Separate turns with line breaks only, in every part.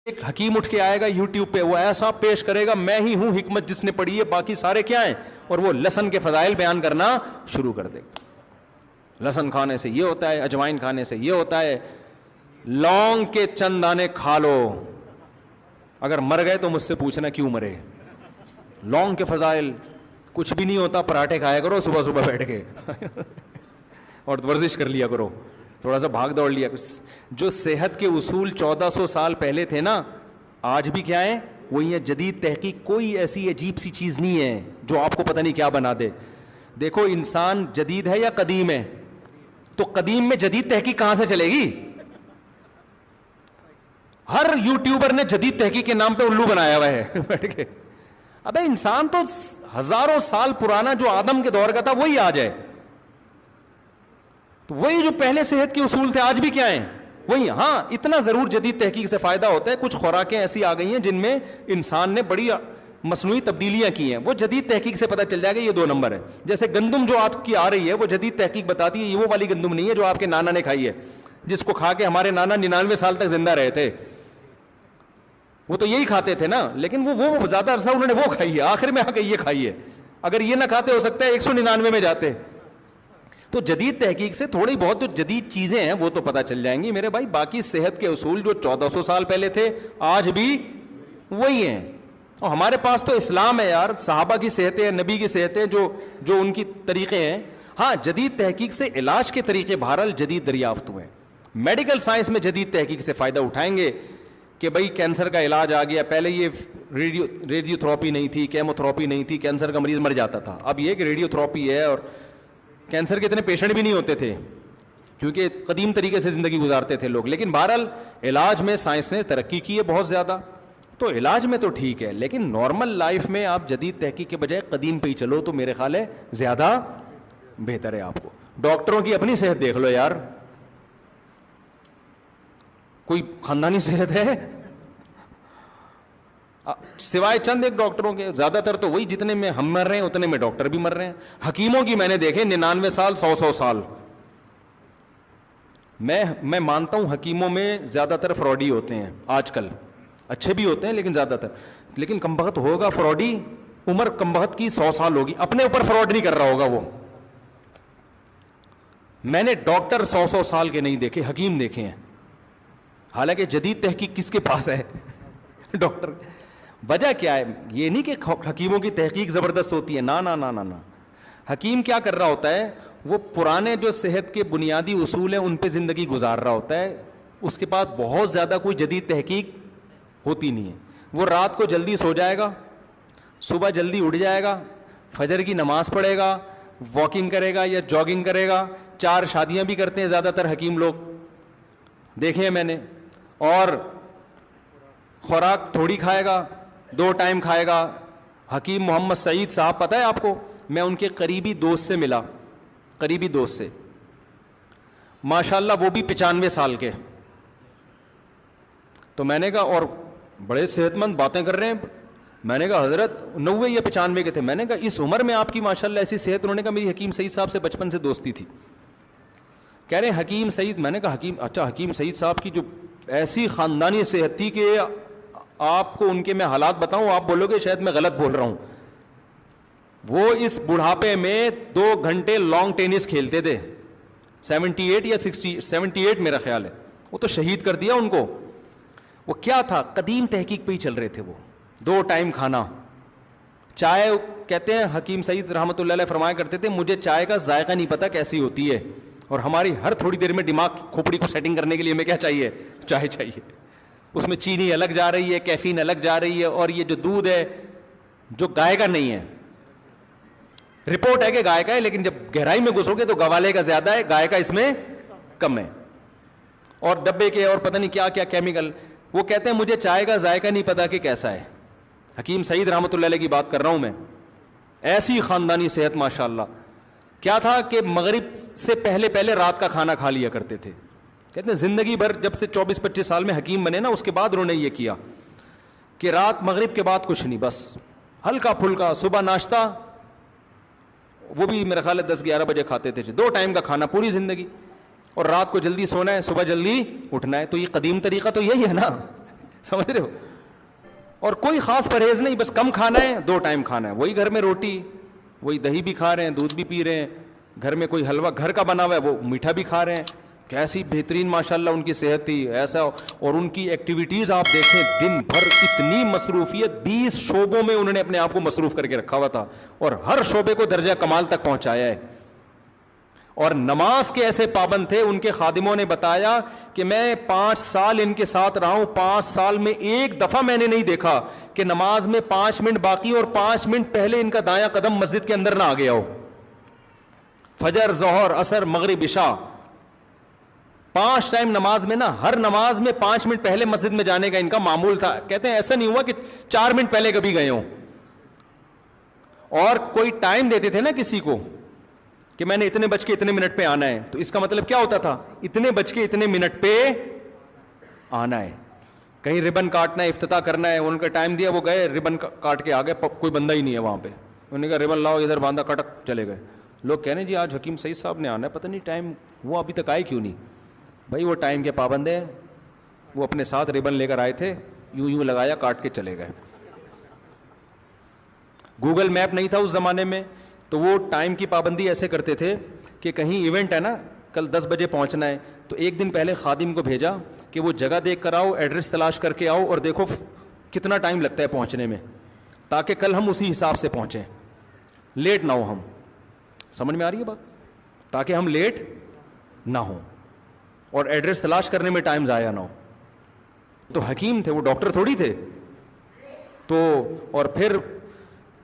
ایک حکیم اٹھ کے آئے گا یوٹیوب پہ, وہ ایسا پیش کرے گا میں ہی ہوں حکمت جس نے پڑھی ہے, باقی سارے کیا ہیں, اور وہ لہسن کے فضائل بیان کرنا شروع کر دے گا. لہسن کھانے سے یہ ہوتا ہے, اجوائن کھانے سے یہ ہوتا ہے, لونگ کے چند دانے کھا لو, اگر مر گئے تو مجھ سے پوچھنا کیوں مرے. لونگ کے فضائل, کچھ بھی نہیں ہوتا, پراٹھے کھایا کرو صبح صبح بیٹھ کے اور ورزش کر لیا کرو, تھوڑا سا بھاگ دوڑ لیا. جو صحت کے اصول 1400 سال پہلے تھے نا, آج بھی کیا ہے وہی ہے. جدید تحقیق کوئی ایسی عجیب سی چیز نہیں ہے جو آپ کو پتہ نہیں کیا بنا دے. دیکھو انسان جدید ہے یا قدیم ہے, تو قدیم میں جدید تحقیق کہاں سے چلے گی. ہر یوٹیوبر نے جدید تحقیق کے نام پہ الو بنایا ہوا ہے بیٹھ کے. ابے انسان تو ہزاروں سال پرانا جو آدم کے دور کا تھا وہی آج ہے. تو وہی جو پہلے صحت کے اصول تھے آج بھی کیا ہیں وہی. ہاں اتنا ضرور جدید تحقیق سے فائدہ ہوتا ہے, کچھ خوراکیں ایسی آ گئی ہیں جن میں انسان نے بڑی مصنوعی تبدیلیاں کی ہیں, وہ جدید تحقیق سے پتہ چل جائے گا یہ 2 نمبر ہے. جیسے گندم جو آج کی آ رہی ہے وہ جدید تحقیق بتاتی ہے یہ وہ والی گندم نہیں ہے جو آپ کے نانا نے کھائی ہے, جس کو کھا کے ہمارے نانا 99 سال تک زندہ رہے تھے. وہ تو یہی کھاتے تھے نا, لیکن وہ زیادہ عرصہ انہوں نے وہ کھائی ہے, آخر میں آ کے یہ کھائی ہے. اگر یہ نہ کھاتے ہو سکتا ہے 199 میں جاتے. تو جدید تحقیق سے تھوڑی بہت جو جدید چیزیں ہیں وہ تو پتہ چل جائیں گی میرے بھائی. باقی صحت کے اصول جو 1400 سال پہلے تھے آج بھی وہی ہیں. اور ہمارے پاس تو اسلام ہے یار, صحابہ کی صحتیں, نبی کی صحتیں, جو ان کی طریقے ہیں. ہاں جدید تحقیق سے علاج کے طریقے بہرحال جدید دریافت ہوئے. میڈیکل سائنس میں جدید تحقیق سے فائدہ اٹھائیں گے کہ بھائی کینسر کا علاج آ گیا. پہلے یہ ریڈیو تھراپی نہیں تھی, کیمو تھراپی نہیں تھی, کینسر کا مریض مر جاتا تھا. اب یہ کہ ریڈیو تھراپی ہے, اور کینسر کے اتنے پیشنٹ بھی نہیں ہوتے تھے کیونکہ قدیم طریقے سے زندگی گزارتے تھے لوگ. لیکن بہرحال علاج میں سائنس نے ترقی کی ہے بہت زیادہ, تو علاج میں تو ٹھیک ہے. لیکن نارمل لائف میں آپ جدید تحقیق کے بجائے قدیم پہ ہی چلو تو میرے خیال ہے زیادہ بہتر ہے آپ کو. ڈاکٹروں کی اپنی صحت دیکھ لو یار, کوئی خاندانی صحت ہے سوائے چند ایک ڈاکٹروں کے؟ زیادہ تر تو وہی جتنے میں ہم مر رہے ہیں اتنے میں ڈاکٹر بھی مر رہے ہیں. حکیموں کی میں نے دیکھے 99 سال 100 سال. میں مانتا ہوں حکیموں میں زیادہ تر فراڈی ہوتے ہیں آج کل, اچھے بھی ہوتے ہیں لیکن زیادہ تر. لیکن کمبخت ہوگا فراڈی, عمر کمبخت کی 100 سال ہوگی, اپنے اوپر فراڈ نہیں کر رہا ہوگا وہ. میں نے ڈاکٹر 100 سال کے نہیں دیکھے, حکیم دیکھے ہیں. حالانکہ جدید تحقیق کس کے پاس ہے ڈاکٹر. وجہ کیا ہے؟ یہ نہیں کہ حکیموں کی تحقیق زبردست ہوتی ہے, نا نا نا نا نا. حکیم کیا کر رہا ہوتا ہے, وہ پرانے جو صحت کے بنیادی اصول ہیں ان پہ زندگی گزار رہا ہوتا ہے. اس کے بعد بہت زیادہ کوئی جدید تحقیق ہوتی نہیں ہے. وہ رات کو جلدی سو جائے گا, صبح جلدی اٹھ جائے گا, فجر کی نماز پڑھے گا, واکنگ کرے گا یا جاگنگ کرے گا. 4 شادیاں بھی کرتے ہیں زیادہ تر حکیم لوگ, دیکھے ہیں میں نے. اور خوراک تھوڑی کھائے گا, 2 ٹائم کھائے گا. حکیم محمد سعید صاحب پتہ ہے آپ کو, میں ان کے قریبی دوست سے ملا, قریبی دوست سے, ماشاءاللہ وہ بھی 95 سال کے. تو میں نے کہا, اور بڑے صحت مند باتیں کر رہے ہیں. میں نے کہا حضرت 90 یا 95 کے تھے. میں نے کہا اس عمر میں آپ کی ماشاءاللہ ایسی صحت. انہوں نے کہا میری حکیم سعید صاحب سے بچپن سے دوستی تھی. کہہ رہے ہیں حکیم سعید. میں نے کہا حکیم, اچھا حکیم سعید صاحب کی جو ایسی خاندانی صحت تھی کہ آپ کو ان کے میں حالات بتاؤں آپ بولو گے شاید میں غلط بول رہا ہوں. وہ اس بڑھاپے میں 2 گھنٹے لانگ ٹینس کھیلتے تھے. 78 یا 78 میرا خیال ہے. وہ تو شہید کر دیا ان کو. وہ کیا تھا, قدیم تحقیق پہ ہی چل رہے تھے وہ. 2 ٹائم کھانا, چائے. کہتے ہیں حکیم سعید رحمۃ اللہ علیہ فرمایا کرتے تھے مجھے چائے کا ذائقہ نہیں پتہ کیسی ہوتی ہے, اور ہماری ہر تھوڑی دیر میں دماغ کھوپڑی کو سیٹنگ کرنے کے لیے ہمیں کیا چاہیے, چائے چاہیے. اس میں چینی الگ جا رہی ہے, کیفین الگ جا رہی ہے, اور یہ جو دودھ ہے جو گائے کا نہیں ہے. رپورٹ ہے کہ گائے کا ہے, لیکن جب گہرائی میں گھسو گے تو گوالے کا زیادہ ہے, گائے کا اس میں کم ہے. اور ڈبے کے اور پتہ نہیں کیا کیا کیمیکل. وہ کہتے ہیں مجھے چائے کا ذائقہ نہیں پتا کہ کیسا ہے. حکیم سعید رحمۃ اللہ علیہ کی بات کر رہا ہوں میں. ایسی خاندانی صحت ماشاءاللہ. کیا تھا کہ مغرب سے پہلے رات کا کھانا کھا لیا کرتے تھے. کہتے ہیں زندگی بھر جب سے 24-25 سال میں حکیم بنے نا, اس کے بعد انہوں نے یہ کیا کہ رات مغرب کے بعد کچھ نہیں, بس ہلکا پھلکا صبح ناشتہ, وہ بھی میرا خیال ہے 10-11 بجے کھاتے تھے. 2 ٹائم کا کھانا پوری زندگی, اور رات کو جلدی سونا ہے, صبح جلدی اٹھنا ہے. تو یہ قدیم طریقہ تو یہی ہے نا. سمجھ رہے ہو. اور کوئی خاص پرہیز نہیں, بس کم کھانا ہے, 2 ٹائم کھانا ہے, وہی گھر میں روٹی, وہی دہی بھی کھا رہے ہیں, دودھ بھی پی رہے ہیں, گھر میں کوئی حلوہ گھر کا بنا ہوا ہے وہ میٹھا بھی کھا رہے ہیں. کیسی بہترین ماشاءاللہ ان کی صحت تھی ایسا. اور ان کی ایکٹیویٹیز آپ دیکھیں, دن بھر اتنی مصروفیت, 20 شعبوں میں انہوں نے اپنے آپ کو مصروف کر کے رکھا ہوا تھا, اور ہر شعبے کو درجہ کمال تک پہنچایا ہے. اور نماز کے ایسے پابند تھے, ان کے خادموں نے بتایا کہ میں 5 سال ان کے ساتھ رہا ہوں, 5 سال میں ایک دفعہ میں نے نہیں دیکھا کہ نماز میں 5 منٹ باقی اور 5 منٹ پہلے ان کا دایاں قدم مسجد کے اندر نہ آ گیا ہو. فجر, ظہر, عصر, مغرب, عشاء, 5 ٹائم نماز میں نا, ہر نماز میں 5 منٹ پہلے مسجد میں جانے کا ان کا معمول تھا. کہتے ہیں ایسا نہیں ہوا کہ 4 منٹ پہلے کبھی گئے ہوں. اور کوئی ٹائم دیتے تھے نا کسی کو کہ میں نے اتنے بج کے اتنے منٹ پہ آنا ہے, تو اس کا مطلب کیا ہوتا تھا, اتنے بج کے اتنے منٹ پہ آنا ہے. کہیں ربن کاٹنا ہے, افتتاح کرنا ہے, ان کا ٹائم دیا, وہ گئے ربن کاٹ کے آ گئے, کوئی بندہ ہی نہیں ہے وہاں پہ. انہوں نے کہا ربن لاؤ, ادھر باندھا, کٹک چلے گئے. لوگ کہہ رہے ہیں جی آج حکیم سعید صاحب نے آنا ہے, پتہ نہیں ٹائم, وہ ابھی تک آئے کیوں نہیں. بھائی وہ ٹائم کے پابند ہیں, وہ اپنے ساتھ ربن لے کر آئے تھے, یوں لگایا, کاٹ کے چلے گئے. گوگل میپ نہیں تھا اس زمانے میں, تو وہ ٹائم کی پابندی ایسے کرتے تھے کہ کہیں ایونٹ ہے نا, کل 10 بجے پہنچنا ہے, تو ایک دن پہلے خادم کو بھیجا کہ وہ جگہ دیکھ کر آؤ, ایڈریس تلاش کر کے آؤ, اور دیکھو کتنا ٹائم لگتا ہے پہنچنے میں, تاکہ کل ہم اسی حساب سے پہنچیں, لیٹ نہ ہو ہم. سمجھ میں آ رہی ہے بات, تاکہ ہم لیٹ نہ ہوں اور ایڈریس تلاش کرنے میں ٹائم ضائع نہ ہو. تو حکیم تھے وہ, ڈاکٹر تھوڑی تھے. تو اور پھر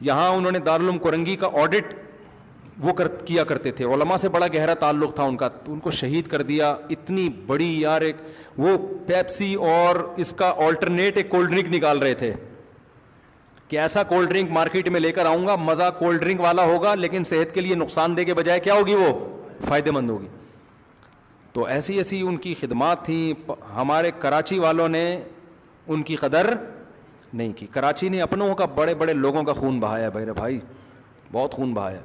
یہاں انہوں نے دارالعلوم کورنگی کا آڈٹ وہ کیا کرتے تھے, علماء سے بڑا گہرا تعلق تھا ان کا, تو ان کو شہید کر دیا. اتنی بڑی یار, ایک وہ پیپسی اور اس کا آلٹرنیٹ ایک کولڈ ڈرنک نکال رہے تھے کہ ایسا کولڈ ڈرنک مارکیٹ میں لے کر آؤں گا, مزہ کولڈ ڈرنک والا ہوگا لیکن صحت کے لیے نقصان دہ کے بجائے کیا ہوگی, وہ فائدہ مند ہوگی. تو ایسی ایسی ان کی خدمات تھیں. ہمارے کراچی والوں نے ان کی قدر نہیں کی. کراچی نے اپنوں کا, بڑے بڑے لوگوں کا خون بہایا بھائی, بہت خون بہایا.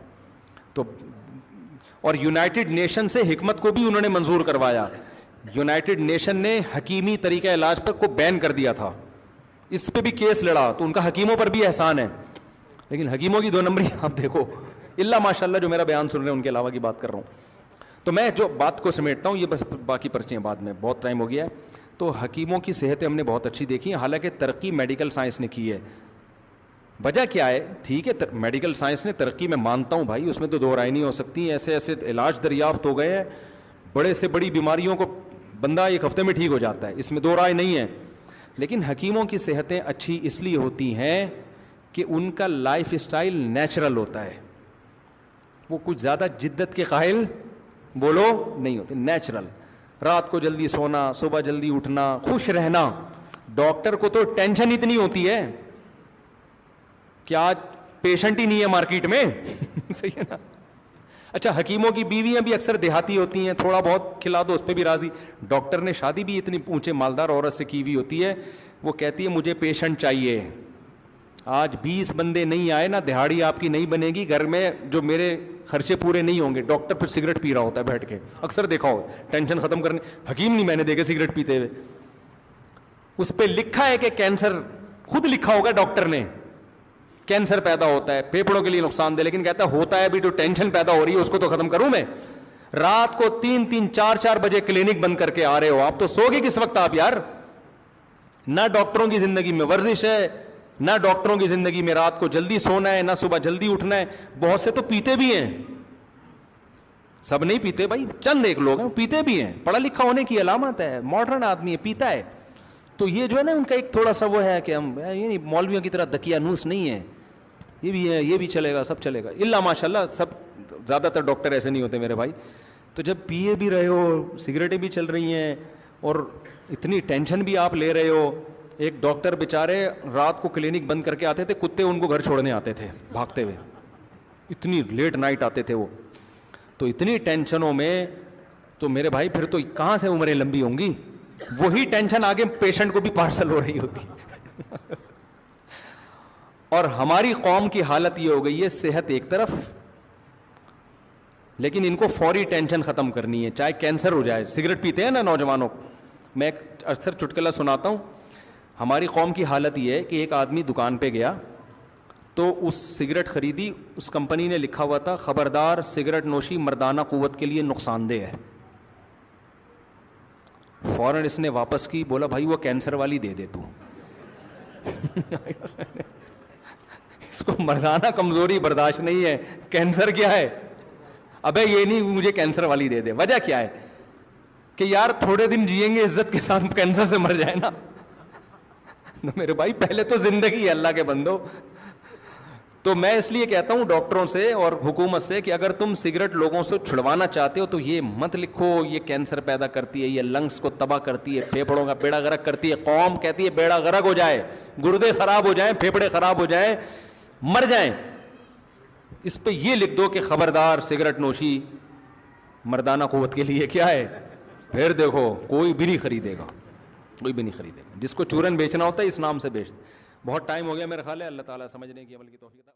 تو اور یونائٹڈ نیشن سے حکمت کو بھی انہوں نے منظور کروایا. یونائٹڈ نیشن نے حکیمی طریقہ علاج پر کو بین کر دیا تھا, اس پہ بھی کیس لڑا, تو ان کا حکیموں پر بھی احسان ہے. لیکن حکیموں کی 2 نمبری آپ دیکھو, اللہ ماشاءاللہ جو میرا بیان سن رہے ہیں ان کے علاوہ کی بات کر رہا ہوں. تو میں جو بات کو سمیٹتا ہوں, یہ بس باقی پرچیاں بعد میں, بہت ٹائم ہو گیا ہے. تو حکیموں کی صحتیں ہم نے بہت اچھی دیکھی ہیں, حالانکہ ترقی میڈیکل سائنس نے کی ہے. وجہ کیا ہے, ٹھیک ہے میڈیکل سائنس نے ترقی, میں مانتا ہوں بھائی, اس میں تو 2 رائے نہیں ہو سکتی. ایسے ایسے علاج دریافت ہو گئے ہیں, بڑے سے بڑی بیماریوں کو بندہ 1 ہفتے میں ٹھیک ہو جاتا ہے, اس میں 2 رائے نہیں ہے. لیکن حکیموں کی صحتیں اچھی اس لیے ہوتی ہیں کہ ان کا لائف اسٹائل نیچرل ہوتا ہے. وہ کچھ زیادہ جدت کے قائل بولو نہیں ہوتے, نیچرل. رات کو جلدی سونا, صبح جلدی اٹھنا, خوش رہنا. ڈاکٹر کو تو ٹینشن اتنی ہوتی ہے کہ آج پیشنٹ ہی نہیں ہے مارکیٹ میں. صحیح ہے نا. اچھا, حکیموں کی بیویاں بھی اکثر دیہاتی ہوتی ہیں, تھوڑا بہت کھلا دو اس پہ بھی راضی. ڈاکٹر نے شادی بھی اتنی اونچے مالدار عورت سے کی ہوئی ہوتی ہے, وہ کہتی ہے مجھے پیشنٹ چاہیے. آج 20 بندے نہیں آئے نا, دہاڑی آپ کی نہیں بنے گی گھر میں, جو میرے خرچے پورے نہیں ہوں گے. ڈاکٹر پھر سگریٹ پی رہا ہوتا ہے بیٹھ کے, اکثر دیکھا ہو, ٹینشن ختم کرنے. حکیم نہیں میں نے دیکھے سگریٹ پیتے ہوئے. اس پہ لکھا ہے کہ کینسر, خود لکھا ہوگا ڈاکٹر نے, کینسر پیدا ہوتا ہے, پھیپھڑوں کے لیے نقصان دہ, لیکن کہتا ہے ہوتا ہے بھی تو ٹینشن پیدا ہو رہی ہے, اس کو تو ختم کروں میں. رات کو 3-3, 4-4 بجے کلینک بند کر کے آ رہے ہو آپ, تو سو گے کس وقت آپ یار. نہ ڈاکٹروں کی زندگی میں ورزش ہے, نہ ڈاکٹروں کی زندگی میں رات کو جلدی سونا ہے, نہ صبح جلدی اٹھنا ہے. بہت سے تو پیتے بھی ہیں, سب نہیں پیتے بھائی, چند ایک لوگ ہیں پیتے بھی ہیں, پڑھا لکھا ہونے کی علامت ہے, ماڈرن آدمی ہے, پیتا ہے. تو یہ جو ہے نا ان کا ایک تھوڑا سا وہ ہے کہ ہم یہ مولویوں کی طرح دقیانوس نہیں ہے, یہ بھی ہے, یہ بھی چلے گا, سب چلے گا. اللہ ماشاء اللہ سب, زیادہ تر ڈاکٹر ایسے نہیں ہوتے میرے بھائی. تو جب پیے بھی رہے ہو, سگریٹیں بھی چل رہی ہیں, اور اتنی ٹینشن بھی آپ لے رہے ہو. ایک ڈاکٹر بیچارے رات کو کلینک بند کر کے آتے تھے, کتے ان کو گھر چھوڑنے آتے تھے بھاگتے ہوئے, اتنی لیٹ نائٹ آتے تھے وہ. تو اتنی ٹینشنوں میں تو میرے بھائی پھر تو کہاں سے عمریں لمبی ہوں گی. وہی ٹینشن آگے پیشنٹ کو بھی پارسل ہو رہی ہوتی. اور ہماری قوم کی حالت یہ ہو گئی ہے, صحت ایک طرف, لیکن ان کو فوری ٹینشن ختم کرنی ہے, چاہے کینسر ہو جائے. سگریٹ پیتے ہیں نا نوجوانوں, میں اکثر چٹکلا سناتا ہوں. ہماری قوم کی حالت یہ ہے کہ ایک آدمی دکان پہ گیا تو اس سگریٹ خریدی, اس کمپنی نے لکھا ہوا تھا خبردار سگریٹ نوشی مردانہ قوت کے لیے نقصان دہ ہے. فوراً اس نے واپس کی, بولا بھائی وہ کینسر والی دے دے تو. اس کو مردانہ کمزوری برداشت نہیں ہے, کینسر کیا ہے, ابے یہ نہیں مجھے کینسر والی دے دے. وجہ کیا ہے کہ یار تھوڑے دن جئیں گے عزت کے ساتھ, کینسر سے مر جائے نا. میرے بھائی پہلے تو زندگی ہے اللہ کے بندو. تو میں اس لیے کہتا ہوں ڈاکٹروں سے اور حکومت سے کہ اگر تم سگریٹ لوگوں سے چھڑوانا چاہتے ہو تو یہ مت لکھو یہ کینسر پیدا کرتی ہے, یہ لنگس کو تباہ کرتی ہے, پھیپھڑوں کا بیڑا غرق کرتی ہے. قوم کہتی ہے بیڑا غرق ہو جائے, گردے خراب ہو جائیں, پھیپھڑے خراب ہو جائیں, مر جائیں, اس پہ یہ لکھ دو کہ خبردار سگریٹ نوشی مردانہ قوت کے لیے کیا ہے. پھر دیکھو کوئی بھی نہیں خریدے گا, کوئی بھی نہیں خریدے گا. جس کو چورن بیچنا ہوتا ہے اس نام سے بیچ. بہت ٹائم ہو گیا میرا خیال ہے. اللہ تعالیٰ سمجھنے کی عمل کی توفیق عطا